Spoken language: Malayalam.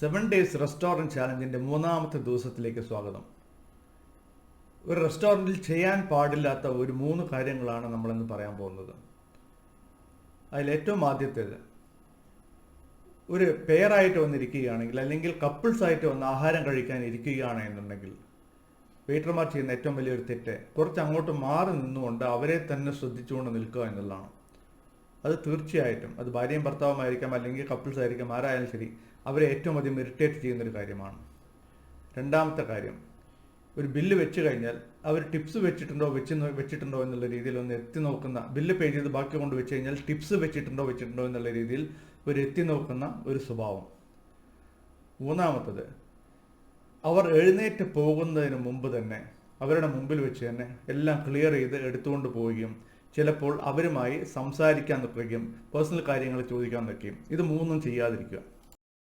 7 ഡേയ്സ് റെസ്റ്റോറൻറ്റ് ചാലഞ്ചിൻ്റെ മൂന്നാമത്തെ ദിവസത്തിലേക്ക് സ്വാഗതം. ഒരു റെസ്റ്റോറൻറ്റിൽ ചെയ്യാൻ പാടില്ലാത്ത ഒരു 3 കാര്യങ്ങളാണ് നമ്മളിന്ന് പറയാൻ പോകുന്നത്. അതിലേറ്റവും ആദ്യത്തേത്, ഒരു പെയറായിട്ട് വന്നിരിക്കുകയാണെങ്കിൽ അല്ലെങ്കിൽ കപ്പിൾസായിട്ട് വന്ന് ആഹാരം കഴിക്കാൻ ഇരിക്കുകയാണ് എന്നുണ്ടെങ്കിൽ വെയിറ്റർമാർ ചെയ്യുന്ന ഏറ്റവും വലിയൊരു തെറ്റ് കുറച്ച് അങ്ങോട്ട് മാറി നിന്നുകൊണ്ട് അവരെ തന്നെ ശ്രദ്ധിച്ചുകൊണ്ട് നിൽക്കുക എന്നുള്ളതാണ്. അത് തീർച്ചയായിട്ടും അത് ഭാര്യയും ഭർത്താവുമായിരിക്കാം അല്ലെങ്കിൽ കപ്പിൾസ് ആയിരിക്കാം, ആരായാലും ശരി, അവരെ ഏറ്റവും അധികം ഇറിറ്റേറ്റ് ചെയ്യുന്നൊരു കാര്യമാണ്. രണ്ടാമത്തെ കാര്യം, ഒരു ബില്ല് വെച്ച് കഴിഞ്ഞാൽ അവർ ടിപ്സ് വെച്ചിട്ടുണ്ടോ എന്നുള്ള രീതിയിൽ ഒന്ന് എത്തി നോക്കുന്ന, ബില്ല് പേ ചെയ്ത് ബാക്കി കൊണ്ട് വെച്ച് കഴിഞ്ഞാൽ ടിപ്സ് വെച്ചിട്ടുണ്ടോ എന്നുള്ള രീതിയിൽ ഒരു എത്തി നോക്കുന്ന ഒരു സ്വഭാവം. മൂന്നാമത്തത്, അവർ എഴുന്നേറ്റ് പോകുന്നതിന് മുമ്പ് തന്നെ അവരുടെ മുമ്പിൽ വെച്ച് തന്നെ എല്ലാം ക്ലിയർ ചെയ്ത് എടുത്തുകൊണ്ട് പോവുകയും ചിലപ്പോൾ അവരുമായി സംസാരിക്കാൻ നിൽക്കുകയും പേഴ്സണൽ കാര്യങ്ങൾ ചോദിക്കാൻ നിൽക്കുകയും, ഇത് മൂന്നും ചെയ്യാതിരിക്കുക.